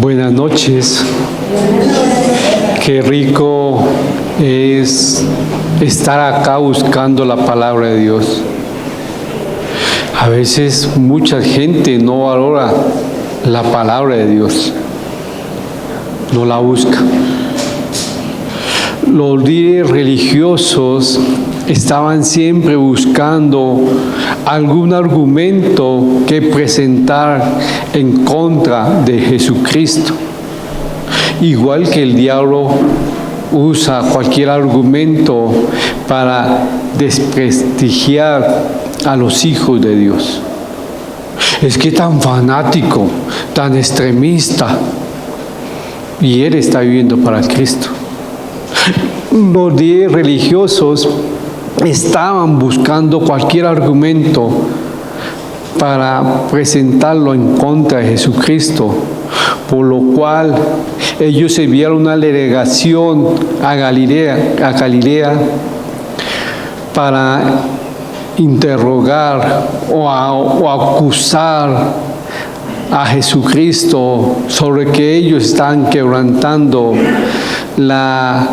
Buenas noches. Qué rico es estar acá buscando la palabra de Dios. A veces mucha gente no valora la palabra de Dios, no la busca. Los líderes religiosos estaban siempre buscando algún argumento que presentar en contra de Jesucristo. Igual que el diablo usa cualquier argumento para desprestigiar a los hijos de Dios. Es que tan fanático, tan extremista, y él está viviendo para Cristo. Los líderes religiosos estaban buscando cualquier argumento para presentarlo en contra de Jesucristo, por lo cual ellos enviaron una delegación a Galilea para interrogar o acusar a Jesucristo sobre que ellos están quebrantando las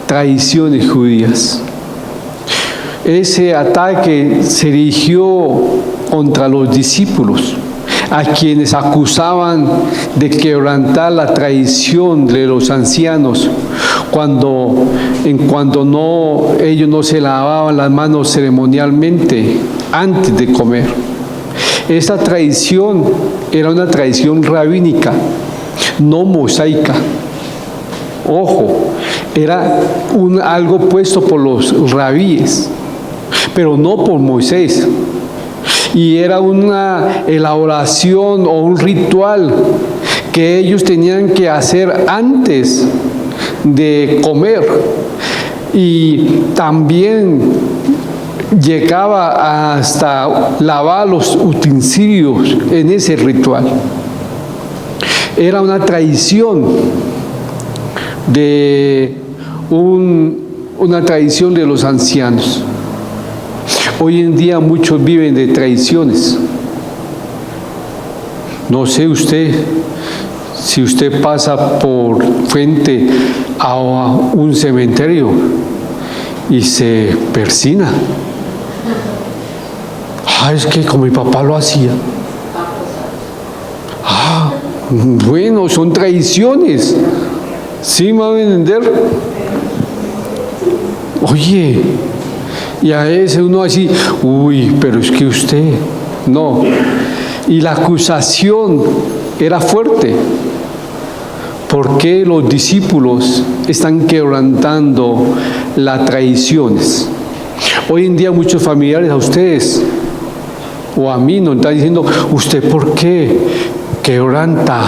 tradiciones judías. Ese ataque se dirigió contra los discípulos, a quienes acusaban de quebrantar la tradición de los ancianos cuando ellos no se lavaban las manos ceremonialmente antes de comer. Esa tradición era una tradición rabínica, no mosaica. Ojo, era algo puesto por los rabíes, pero no por Moisés. Y era una elaboración o un ritual que ellos tenían que hacer antes de comer. Y también llegaba hasta lavar los utensilios en ese ritual. Era una tradición una tradición de los ancianos. Hoy en día muchos viven de tradiciones. No sé usted, si usted pasa por frente a un cementerio y se persina. Es que como mi papá lo hacía. Bueno, son tradiciones. ¿Sí me va a entender? Oye, y a veces uno así, pero es que usted, no. Y la acusación era fuerte. ¿Por qué los discípulos están quebrantando las tradiciones? Hoy en día muchos familiares a ustedes o a mí nos están diciendo, ¿usted por qué quebranta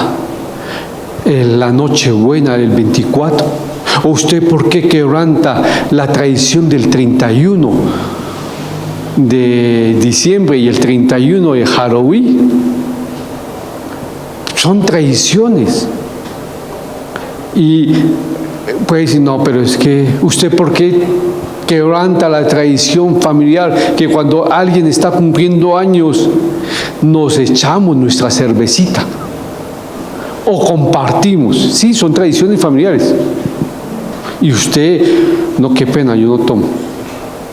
la Nochebuena del 24? ¿O usted por qué quebranta la tradición del 31 de diciembre y el 31 de Halloween? Son tradiciones. Y puede decir, no, pero es que ¿usted por qué quebranta la tradición familiar que cuando alguien está cumpliendo años nos echamos nuestra cervecita o compartimos? Sí, son tradiciones familiares. Y usted, no, qué pena, yo no tomo,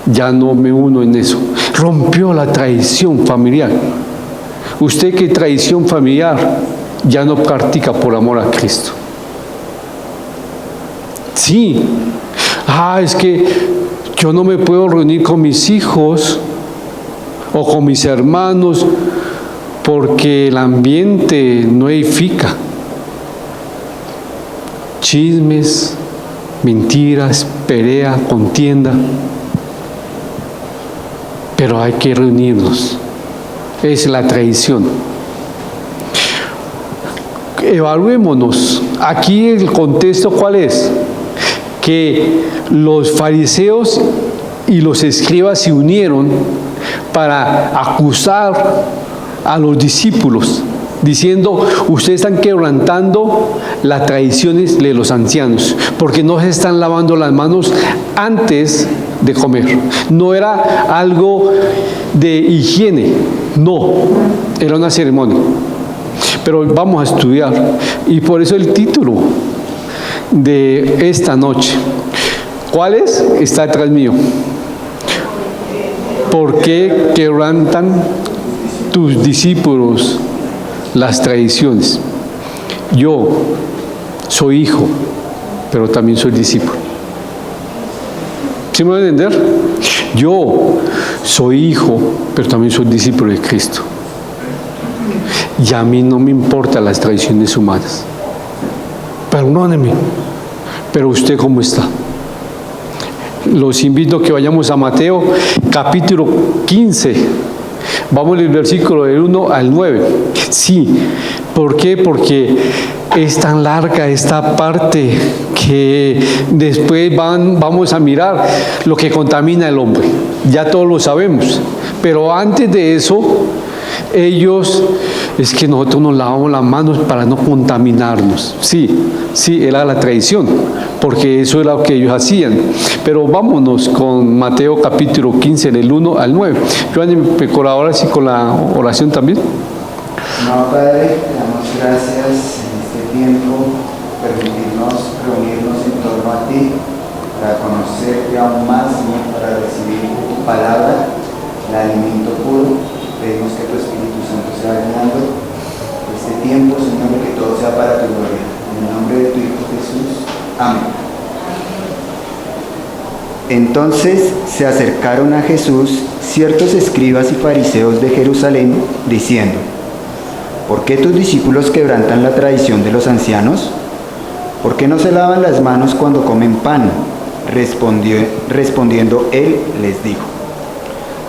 ya no me uno en eso. Rompió la tradición familiar. Usted, ¿qué tradición familiar ya no practica por amor a Cristo? Sí. Es que yo no me puedo reunir con mis hijos o con mis hermanos porque el ambiente no edifica. Chismes, mentiras, pelea, contienda. Pero hay que reunirnos. Es la tradición. Evaluémonos. Aquí el contexto, ¿cuál es? Que los fariseos y los escribas se unieron para acusar a los discípulos, diciendo, ustedes están quebrantando las tradiciones de los ancianos, porque no se están lavando las manos antes de comer. No era algo de higiene, no, era una ceremonia. pero vamos a estudiar. Y por eso el título de esta noche. ¿Cuál es? Está detrás mío. ¿Por qué quebrantan tus discípulos las tradiciones? Yo soy hijo, pero también soy discípulo. ¿Sí me van a entender? Yo soy hijo, pero también soy discípulo de Cristo. Y a mí no me importan las tradiciones humanas. Perdóneme, pero ¿usted cómo está? Los invito a que vayamos a Mateo capítulo 15. Vamos al versículo del 1 al 9. Sí, ¿por qué? Porque es tan larga esta parte que después vamos a mirar lo que contamina al hombre. Ya todos lo sabemos. Pero antes de eso, es que nosotros nos lavamos las manos para no contaminarnos. Sí, era la tradición, porque eso era lo que ellos hacían. Pero vámonos con Mateo capítulo 15, del 1 al 9. Joan, ¿me colaboras con la oración también? No, Padre, te damos gracias en este tiempo, permitirnos reunirnos en torno a ti, para conocerte aún más, Señor, para recibir tu palabra, el alimento puro. Pedimos que tu Espíritu Santo sea guiando este tiempo, Señor, que todo sea para tu gloria. En el nombre de tu Hijo Jesús. Amén. Entonces se acercaron a Jesús ciertos escribas y fariseos de Jerusalén, diciendo: ¿por qué tus discípulos quebrantan la tradición de los ancianos? ¿Por qué no se lavan las manos cuando comen pan? Respondiendo él les dijo: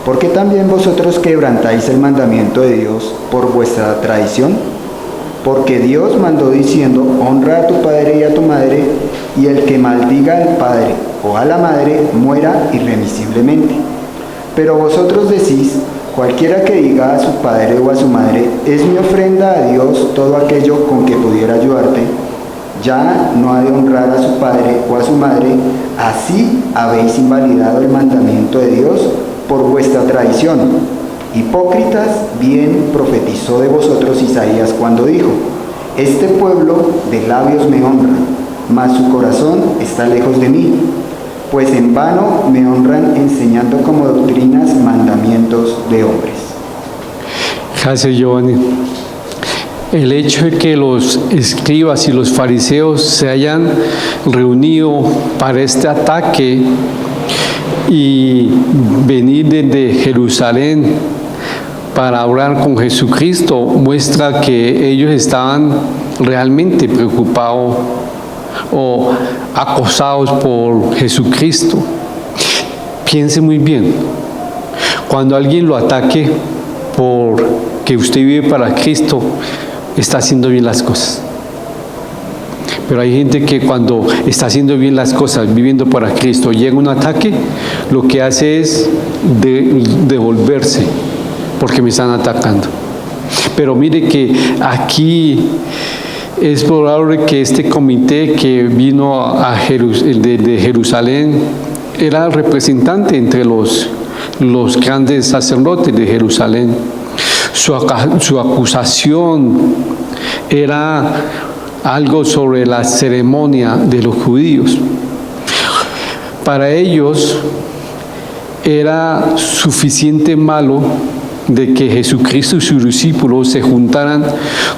¿por qué también vosotros quebrantáis el mandamiento de Dios por vuestra tradición? Porque Dios mandó diciendo: honra a tu padre y a tu madre, y el que maldiga al padre o a la madre muera irremisiblemente. Pero vosotros decís: cualquiera que diga a su padre o a su madre, es mi ofrenda a Dios todo aquello con que pudiera ayudarte, ya no ha de honrar a su padre o a su madre. Así habéis invalidado el mandamiento de Dios por vuestra tradición. Hipócritas, bien profetizó de vosotros Isaías cuando dijo: este pueblo de labios me honra, mas su corazón está lejos de mí, pues en vano me honran enseñando como doctrinas mandamientos de hombres. Gracias, Giovanni. El hecho de que los escribas y los fariseos se hayan reunido para este ataque y venir desde Jerusalén para hablar con Jesucristo muestra que ellos estaban realmente preocupados o acosados por Jesucristo. Piense muy bien, cuando alguien lo ataque porque usted vive para Cristo, está haciendo bien las cosas. Pero hay gente que cuando está haciendo bien las cosas, viviendo para Cristo, llega un ataque, lo que hace es devolverse, porque me están atacando. Pero mire que aquí es probable que este comité que vino de Jerusalén era representante entre los grandes sacerdotes de Jerusalén. Su acusación era algo sobre la ceremonia de los judíos. Para ellos era suficiente malo de que Jesucristo y sus discípulos se juntaran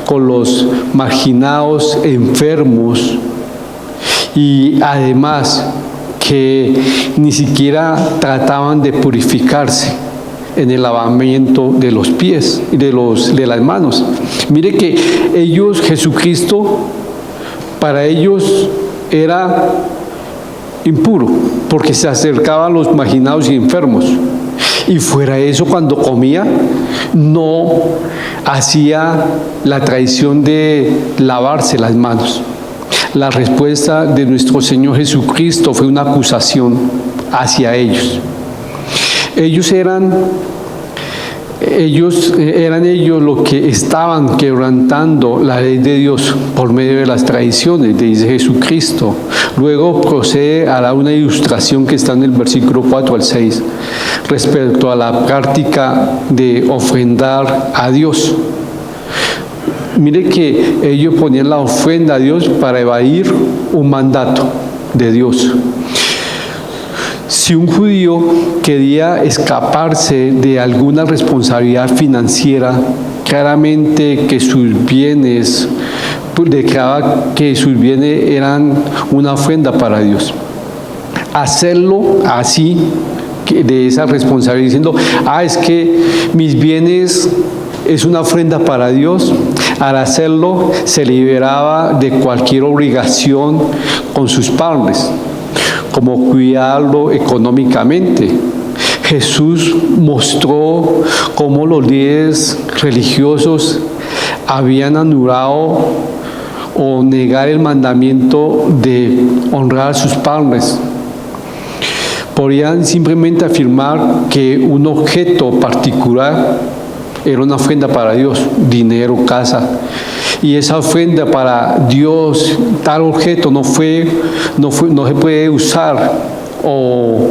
con los marginados, enfermos, y además que ni siquiera trataban de purificarse en el lavamiento de los pies y de las manos. Mire que ellos, Jesucristo, para ellos era impuro, porque se acercaba a los marginados y enfermos. Y fuera de eso, cuando comía, no hacía la tradición de lavarse las manos. La respuesta de nuestro Señor Jesucristo fue una acusación hacia ellos. Ellos eran los que estaban quebrantando la ley de Dios por medio de las tradiciones, dice Jesucristo. Luego procede a dar una ilustración que está en el versículo 4 al 6 respecto a la práctica de ofrendar a Dios. Mire que ellos ponían la ofrenda a Dios para evadir un mandato de Dios. Si un judío quería escaparse de alguna responsabilidad financiera, claramente que sus bienes, declaraba que sus bienes eran una ofrenda para Dios. Hacerlo así, de esa responsabilidad, diciendo, es que mis bienes es una ofrenda para Dios. Al hacerlo, se liberaba de cualquier obligación con sus padres, como cuidarlo económicamente. Jesús mostró cómo los líderes religiosos habían anulado o negar el mandamiento de honrar a sus padres. Podían simplemente afirmar que un objeto particular era una ofrenda para Dios, dinero, casa, y esa ofrenda para Dios, tal objeto no se puede usar o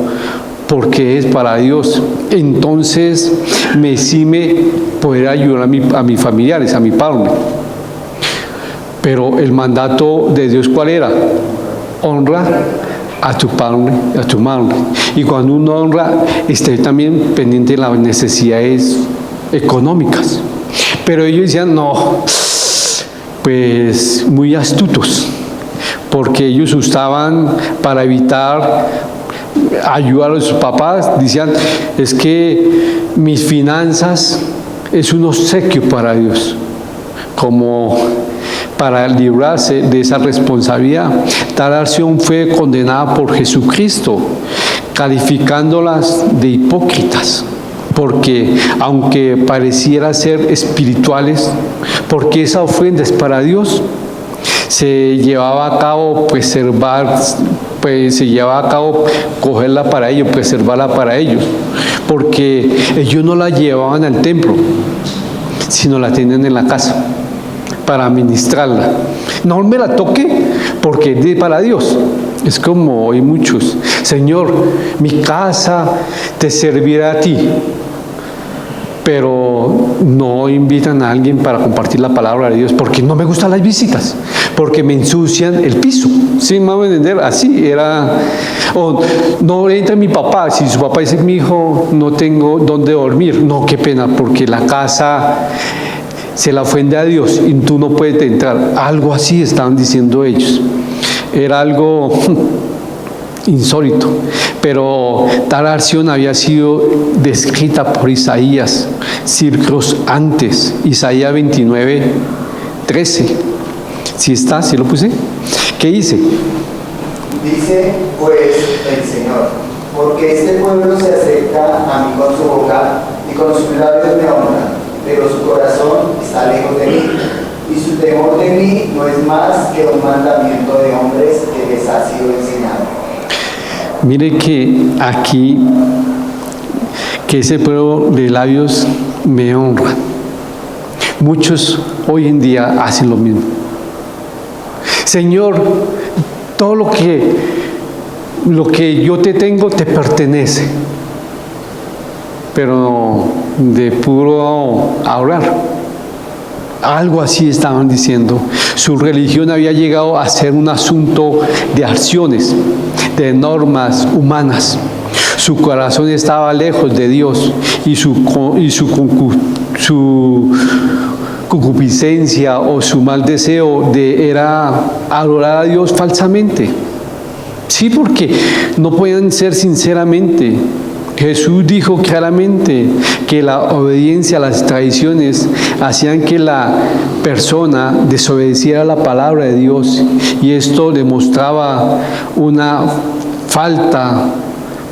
porque es para Dios. Entonces me exime poder ayudar a mis familiares, a mi padre. Pero el mandato de Dios, ¿cuál era? Honra a tu padre, a tu madre. Y cuando uno honra, esté también pendiente de las necesidades económicas. Pero ellos decían, no, pues muy astutos, porque ellos usaban para evitar ayudar a sus papás, decían, es que mis finanzas es un obsequio para Dios, como para librarse de esa responsabilidad. Tal acción fue condenada por Jesucristo, calificándolas de hipócritas, porque aunque pareciera ser espirituales, porque esa ofrenda es para Dios, se llevaba a cabo cogerla para ellos, preservarla para ellos, porque ellos no la llevaban al templo, sino la tenían en la casa para administrarla. No me la toque porque es para Dios. Es como hoy muchos, Señor, mi casa te servirá a ti, pero no invitan a alguien para compartir la palabra de Dios porque no me gustan las visitas, porque me ensucian el piso. ¿Sí me van a entender? Así era. O no entra mi papá, si su papá dice, mi hijo, no tengo dónde dormir. No, qué pena, porque la casa se la ofrende a Dios y tú no puedes entrar. Algo así estaban diciendo ellos. Era algo insólito, pero tal acción había sido descrita por Isaías siglos antes, Isaías 29:13. ¿Sí está? ¿Sí lo puse? ¿Qué dice? Dice pues el Señor, porque este pueblo se acerca a mí con su boca y con sus labios me honra, pero su corazón está lejos de mí, y su temor de mí no es más que un mandamiento de hombres que les ha sido enseñado. Mire que aquí, que ese pueblo de labios me honra. Muchos hoy en día hacen lo mismo. Señor, todo lo que yo te tengo te pertenece, pero de puro ahorrar. Algo así estaban diciendo. Su religión había llegado a ser un asunto de acciones, de normas humanas. Su corazón estaba lejos de Dios y su concupiscencia o su mal deseo era adorar a Dios falsamente. Sí, porque no podían ser sinceramente. Jesús dijo claramente que la obediencia a las tradiciones hacían que la persona desobedeciera la palabra de Dios, y esto demostraba una falta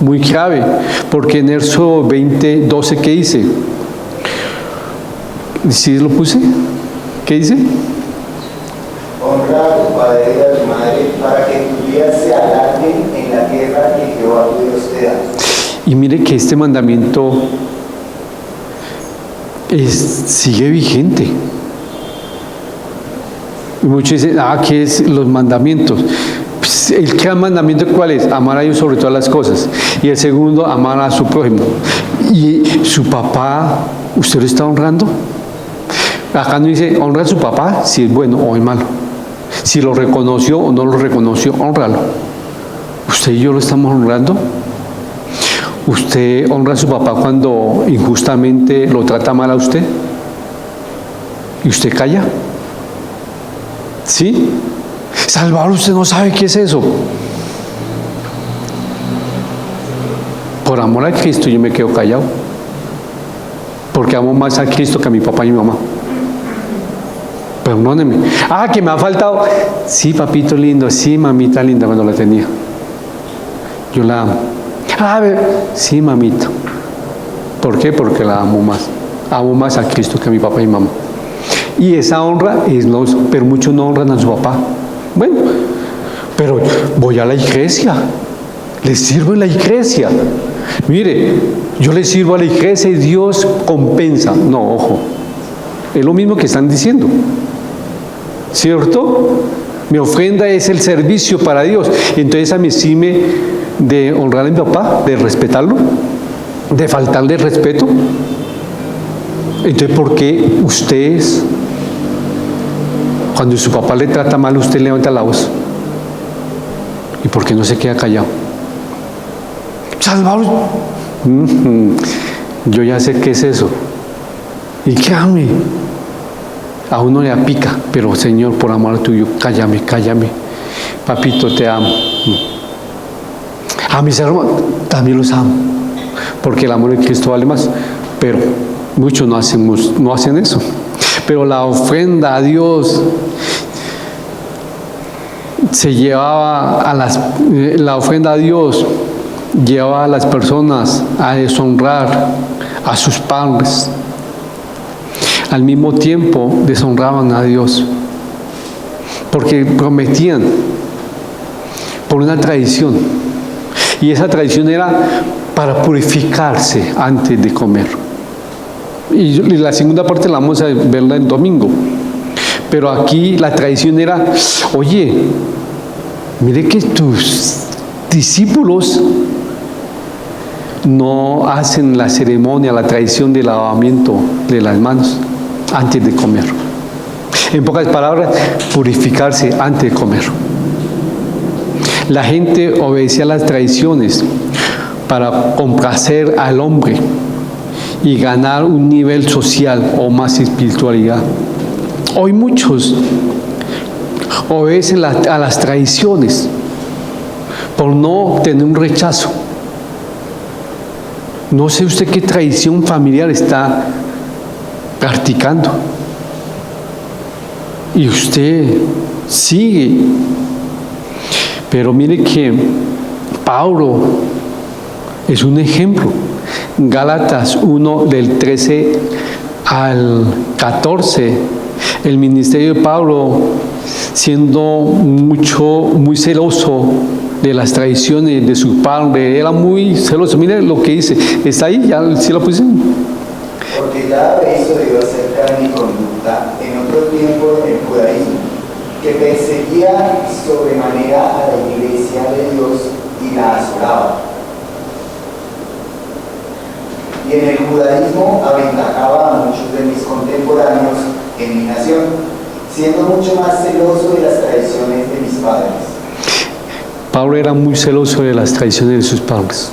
muy grave, porque en Éxodo 20:12, ¿qué dice? ¿Sí lo puse? ¿Qué dice? Honra a tu padre y a tu madre para que tus días se alarguen en la tierra que Jehová tu Dios te da. Y mire que este mandamiento sigue vigente. Y muchos dicen, ¿qué es los mandamientos? Pues, ¿el gran mandamiento cuál es? Amar a Dios sobre todas las cosas. Y el segundo, amar a su prójimo. ¿Y su papá, usted lo está honrando? Acá no dice, honra a su papá si es bueno o es malo. Si lo reconoció o no lo reconoció, honralo. ¿Usted y yo lo estamos honrando? ¿Usted honra a su papá cuando injustamente lo trata mal a usted? ¿Y usted calla? ¿Sí? Salvador, usted no sabe qué es eso. Por amor a Cristo yo me quedo callado. Porque amo más a Cristo que a mi papá y mi mamá. Perdóneme. Ah, que me ha faltado. Sí, papito lindo. Sí, mamita linda cuando la tenía. Yo la amo. Ah, sí, mamito. ¿Por qué? Porque la amo más. Amo más a Cristo que a mi papá y mi mamá. Y esa honra es pero muchos no honran a su papá. Bueno, pero voy a la iglesia. Les sirvo en la iglesia. Mire, yo le sirvo a la iglesia y Dios compensa. No, ojo. Es lo mismo que están diciendo. ¿Cierto? Mi ofrenda es el servicio para Dios. Entonces a mí sí de honrar a mi papá, de respetarlo, de faltarle respeto. Entonces, ¿por qué ustedes, cuando su papá le trata mal, usted levanta la voz? ¿Y por qué no se queda callado? Salvador, yo ya sé qué es eso. ¿Y qué ame? A uno le apica, pero Señor, por amor tuyo, cállame, cállame. Papito, te amo. A mis hermanos también los amo, porque el amor de Cristo vale más, pero muchos no hacen eso. Pero la ofrenda a Dios la ofrenda a Dios llevaba a las personas a deshonrar a sus padres. Al mismo tiempo deshonraban a Dios, porque prometían por una tradición, y esa tradición era para purificarse antes de comer. Y la segunda parte la vamos a verla el domingo, pero aquí la tradición era, oye, mire que tus discípulos no hacen la ceremonia, la tradición del lavamiento de las manos antes de comer. En pocas palabras, purificarse antes de comer. La gente obedecía las tradiciones para complacer al hombre y ganar un nivel social o más espiritualidad. Hoy muchos obedecen a las tradiciones por no tener un rechazo. No sé usted qué tradición familiar está practicando. Y usted sigue. Pero mire que Pablo es un ejemplo. Gálatas 1 del 13 al 14. El ministerio de Pablo, siendo muy celoso de las tradiciones de su padre, era muy celoso. Mire lo que dice, está ahí, ya sí lo puse. Porque ya habéis oído acerca de mi conducta en otro tiempo en el judaísmo, que perseguía sobremanera a la iglesia de Dios y la azoraba. Y en el judaísmo aventajaba a muchos de mis contemporáneos en mi nación, siendo mucho más celoso de las tradiciones de mis padres. Pablo era muy celoso de las tradiciones de sus padres.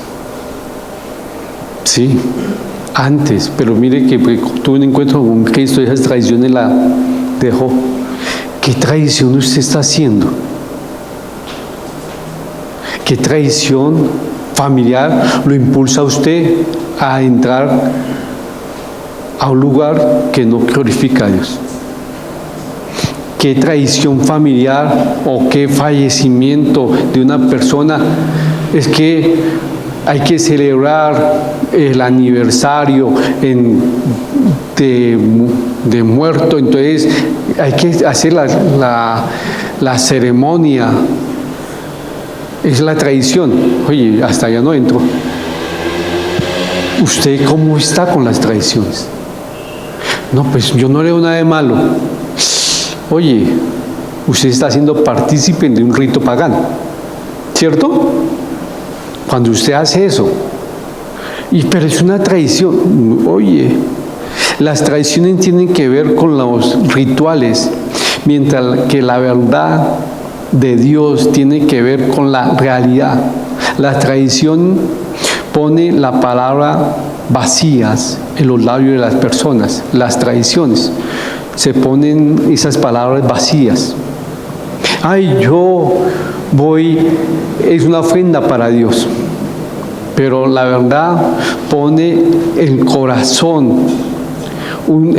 Sí, antes, pero mire que tuvo un encuentro con Cristo y esas tradiciones la dejó. ¿Qué tradición usted está haciendo? ¿Qué tradición familiar lo impulsa a usted a entrar a un lugar que no glorifica a Dios? ¿Qué tradición familiar o qué fallecimiento de una persona? Es que hay que celebrar el aniversario de muerto, entonces hay que hacer la ceremonia. Es la tradición. Oye, hasta allá no entro. ¿Usted cómo está con las tradiciones? No, pues yo no leo nada de malo. Oye, usted está siendo partícipe de un rito pagano, ¿cierto? Cuando usted hace eso, pero es una tradición. Oye, Las tradiciones tienen que ver con los rituales, mientras que la verdad de Dios tiene que ver con la realidad. La tradición pone la palabra vacías en los labios de las personas. Las tradiciones se ponen esas palabras vacías. Ay, yo voy, es una ofrenda para Dios. Pero la verdad pone el corazón,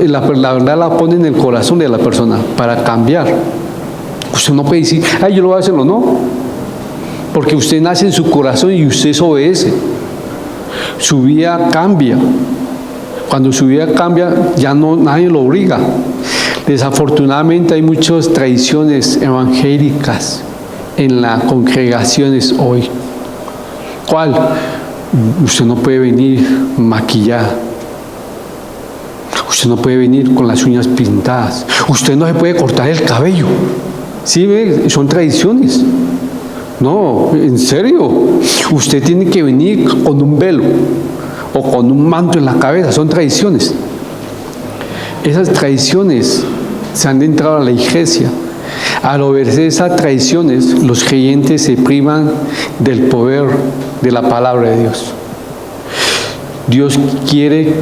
la verdad la pone en el corazón de la persona para cambiar. Usted no puede decir, ay, yo lo voy a hacer, no. Porque usted nace en su corazón y usted obedece. Su vida cambia. Cuando su vida cambia, ya no, nadie lo obliga. Desafortunadamente hay muchas tradiciones evangélicas en las congregaciones hoy. ¿Cuál? Usted no puede venir maquillada. Usted no puede venir con las uñas pintadas. Usted no se puede cortar el cabello. ¿Sí ve? Son tradiciones. No, en serio. Usted tiene que venir con un velo o con un manto en la cabeza. Son tradiciones. Esas tradiciones se han entrado a la iglesia. Al obedecer esas tradiciones, los creyentes se privan del poder de la palabra de Dios. Dios quiere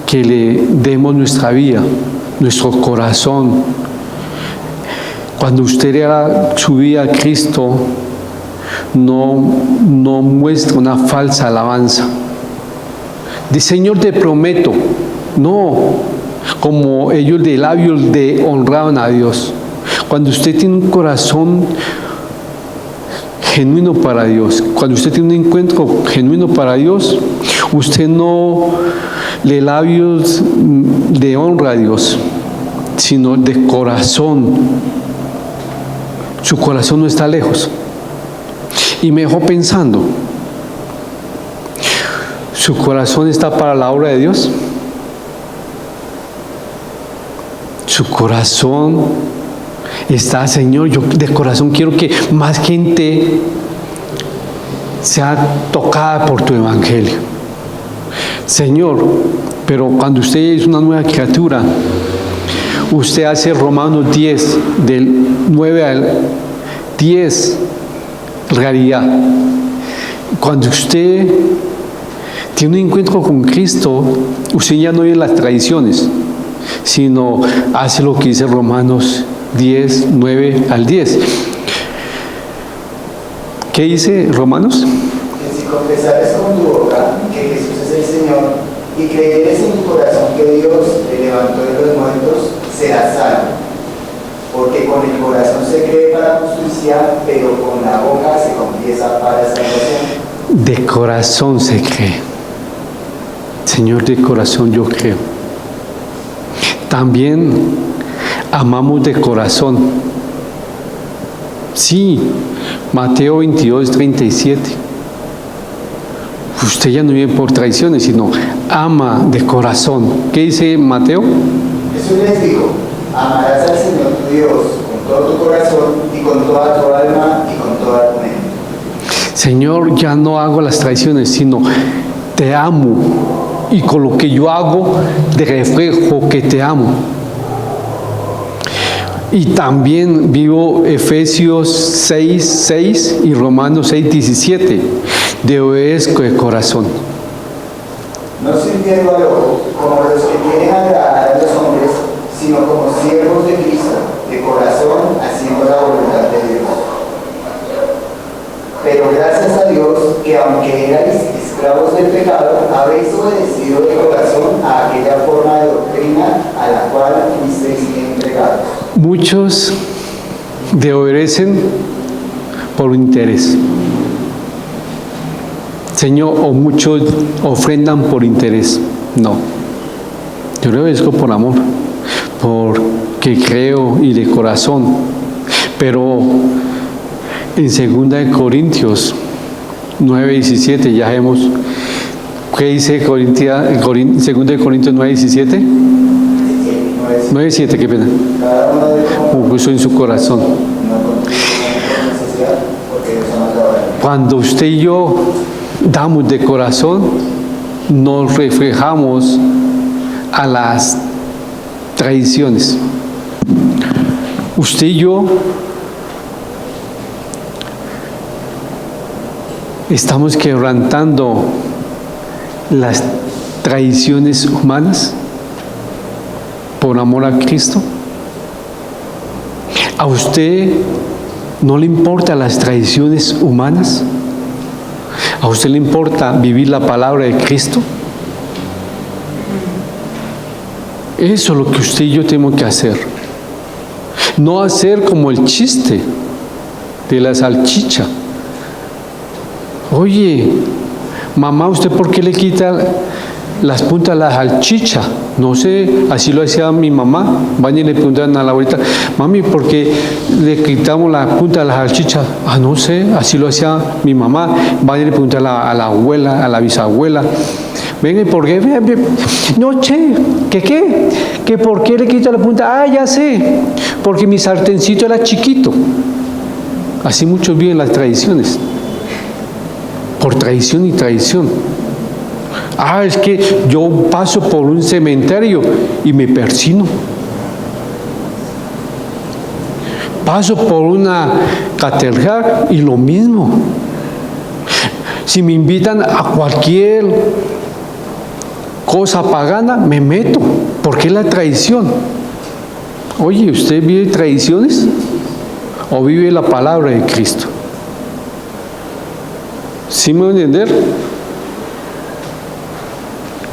que le demos nuestra vida, nuestro corazón. Cuando usted le da su vida a Cristo, no muestra una falsa alabanza. De Señor te prometo, no, como ellos de labios honraban a Dios. Cuando usted tiene un corazón genuino para Dios, cuando usted tiene un encuentro genuino para Dios, usted no de labios de honra a Dios, sino de corazón. Su corazón no está lejos. Y me dejó pensando, ¿su corazón está para la obra de Dios? Su corazón está, Señor, yo de corazón quiero que más gente sea tocada por tu evangelio. Señor, pero cuando usted es una nueva criatura, usted hace Romanos 10, del 9 al 10, realidad. Cuando usted tiene un encuentro con Cristo, usted ya no vive las tradiciones, sino hace lo que dice Romanos 10, 9 al 10. ¿Qué dice Romanos? Que si confesares con tu boca que Jesús es el Señor y creyeres en tu corazón que Dios le levantó de los muertos, serás salvo. Porque con el corazón se cree para justicia, pero con la boca se confiesa para salvación. De corazón se cree. Señor, de corazón yo creo. También amamos de corazón. Sí, Mateo 22, 37. Usted ya no vive por tradiciones, sino ama de corazón. ¿Qué dice Mateo? Jesús les dijo, amarás al Señor tu Dios con todo tu corazón y con toda tu alma y con toda tu mente. Señor, ya no hago las tradiciones, sino te amo. Y con lo que yo hago, te reflejo que te amo. Y también vivo Efesios 6, 6 y Romanos 6, 17. De obedezco de corazón. No sirviendo al ojo, como los que quieren agradar a los hombres, sino como siervos de Cristo, de corazón, haciendo la voluntad de Dios. Pero gracias a Dios, que aunque erais esclavos del pecado, habéis obedecido de corazón a aquella forma de doctrina a la cual fuisteis entregados. Muchos obedecen por interés. Señor, o muchos ofrendan por interés. No. Yo le obedezco por amor, porque creo y de corazón. Pero en 2 Corintios 9, 17 ya vemos. ¿Qué dice 2 Corintios 9, 17? 9, 17, qué pena. Puso en su corazón. Cuando usted y yo damos de corazón, nos reflejamos a las tradiciones. Usted y yo estamos quebrantando las tradiciones humanas por amor a Cristo. ¿A usted no le importan las tradiciones humanas? ¿A usted le importa vivir la palabra de Cristo? Eso es lo que usted y yo tenemos que hacer. No hacer como el chiste de la salchicha. Oye, mamá, ¿usted por qué le quita las puntas a la salchicha? No sé, así lo hacía mi mamá. Van y le preguntan a la abuelita, mami, ¿por qué le quitamos la punta a la salchicha? Ah, no sé, así lo hacía mi mamá. Van y le preguntan a la abuela, a la bisabuela. Venga, ¿y por qué? No, che, ¿qué? ¿Que por qué le quita la punta? Ah, ya sé, porque mi sartencito era chiquito. Así muchos viven las tradiciones, por tradición y tradición. Ah, es que yo paso por un cementerio y me persino. Paso por una catedral y lo mismo. Si me invitan a cualquier cosa pagana, me meto, porque es la tradición. Oye, ¿usted vive tradiciones o vive la palabra de Cristo? ¿Sí me va a entender?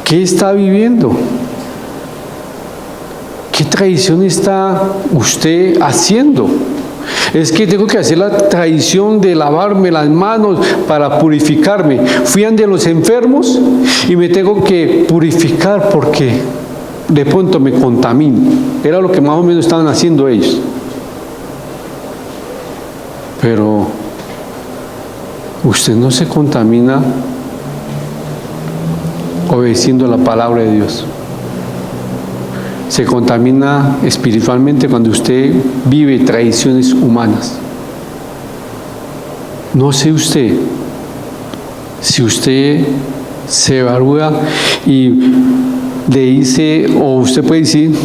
¿Qué está viviendo? ¿Qué tradición está usted haciendo? Es que tengo que hacer la tradición de lavarme las manos para purificarme. Fui ante los enfermos y me tengo que purificar porque de pronto me contamino. Era lo que más o menos estaban haciendo ellos. Pero usted no se contamina obedeciendo la palabra de Dios. Se contamina espiritualmente cuando usted vive tradiciones humanas. No sé usted, si usted se evalúa y le dice, o usted puede decir,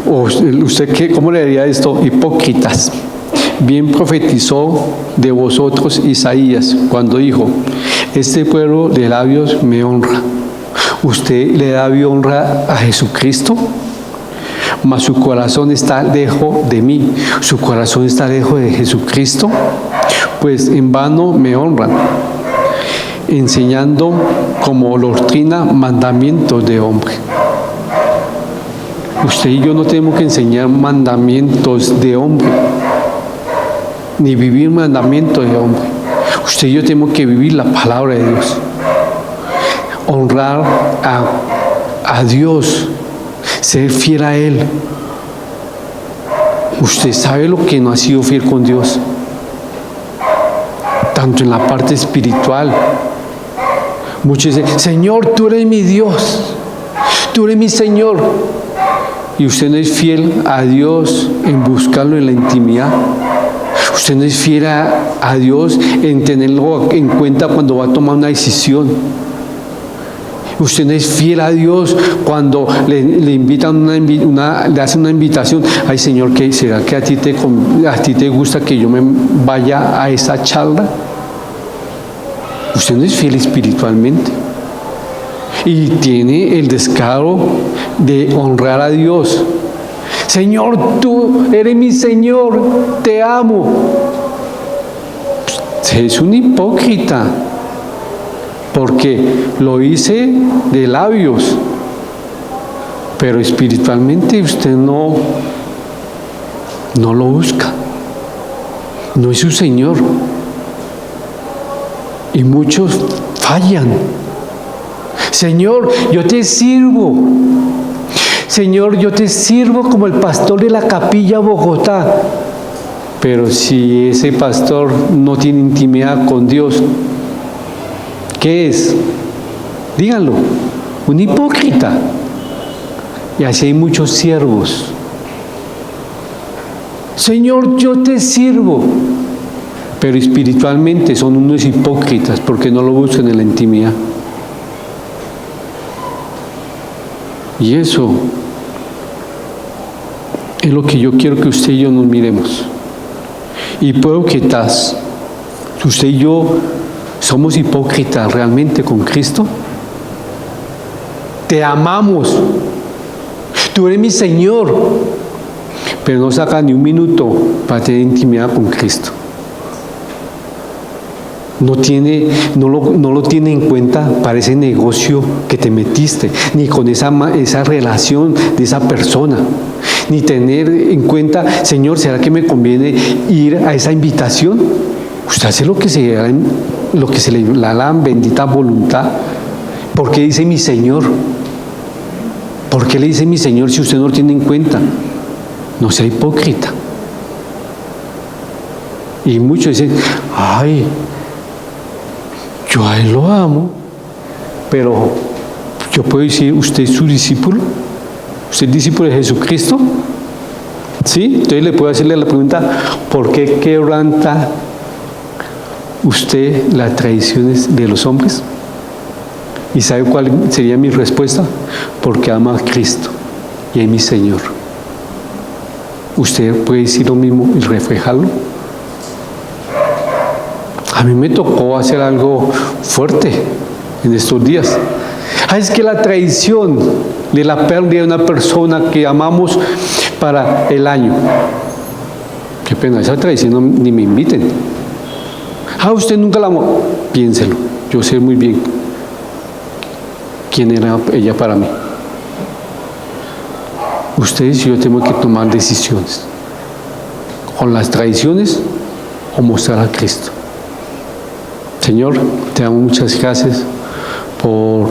o usted, ¿cómo le diría esto? Hipócritas. Bien profetizó de vosotros Isaías cuando dijo, este pueblo de labios me honra. ¿Usted le da honra a Jesucristo? Mas su corazón está lejos de mí. ¿Su corazón está lejos de Jesucristo? Pues en vano me honran, enseñando como doctrina mandamientos de hombre. Usted y yo no tenemos que enseñar mandamientos de hombre, ni vivir mandamientos de hombre. Usted y yo tenemos que vivir la palabra de Dios. Honrar a Dios, ser fiel a Él. Usted sabe lo que no ha sido fiel con Dios, tanto en la parte espiritual. Muchos dicen, Señor, tú eres mi Dios, tú eres mi Señor, y usted no es fiel a Dios en buscarlo en la intimidad. Usted no es fiel a Dios en tenerlo en cuenta cuando va a tomar una decisión. Usted no es fiel a Dios cuando le invitan le hacen una invitación. Ay, Señor, ¿qué será que a ti te gusta que yo me vaya a esa charla? Usted no es fiel espiritualmente y tiene el descaro de honrar a Dios. Señor, tú eres mi Señor, te amo. Es un hipócrita. Porque lo hice de labios, pero espiritualmente usted no lo busca, no es su Señor. Y muchos fallan. Señor, yo te sirvo. Señor, yo te sirvo como el pastor de la Capilla Bogotá. Pero si ese pastor no tiene intimidad con Dios, ¿qué es? Díganlo, un hipócrita. Y así hay muchos siervos. Señor, yo te sirvo. Pero espiritualmente son unos hipócritas porque no lo buscan en la intimidad. Y eso es lo que yo quiero que usted y yo nos miremos. Y puedo quizás usted y yo somos hipócritas realmente con Cristo. Te amamos, tú eres mi Señor, pero no saca ni un minuto para tener intimidad con Cristo. No lo tiene en cuenta para ese negocio que te metiste, ni con esa relación de esa persona, ni tener en cuenta, Señor, ¿será que me conviene ir a esa invitación? Usted hace lo que se le da la bendita voluntad. ¿Por qué dice mi Señor? ¿Por qué le dice mi Señor si usted no lo tiene en cuenta? No sea hipócrita. Y muchos dicen, ay, yo a Él lo amo, pero yo puedo decir, ¿usted es su discípulo? ¿Usted es discípulo de Jesucristo? ¿Sí? Entonces le puedo hacerle la pregunta, ¿por qué quebranta usted las tradiciones de los hombres? ¿Y sabe cuál sería mi respuesta? Porque ama a Cristo y es mi Señor. ¿Usted puede decir lo mismo y reflejarlo? A mí me tocó hacer algo fuerte en estos días. Es que la traición de la pérdida de una persona que amamos para el año. Qué pena, esa traición ni me inviten. Usted nunca la amó. Piénselo, yo sé muy bien quién era ella para mí. Ustedes y yo tenemos que tomar decisiones. Con las tradiciones o mostrar a Cristo. Señor, te damos muchas gracias por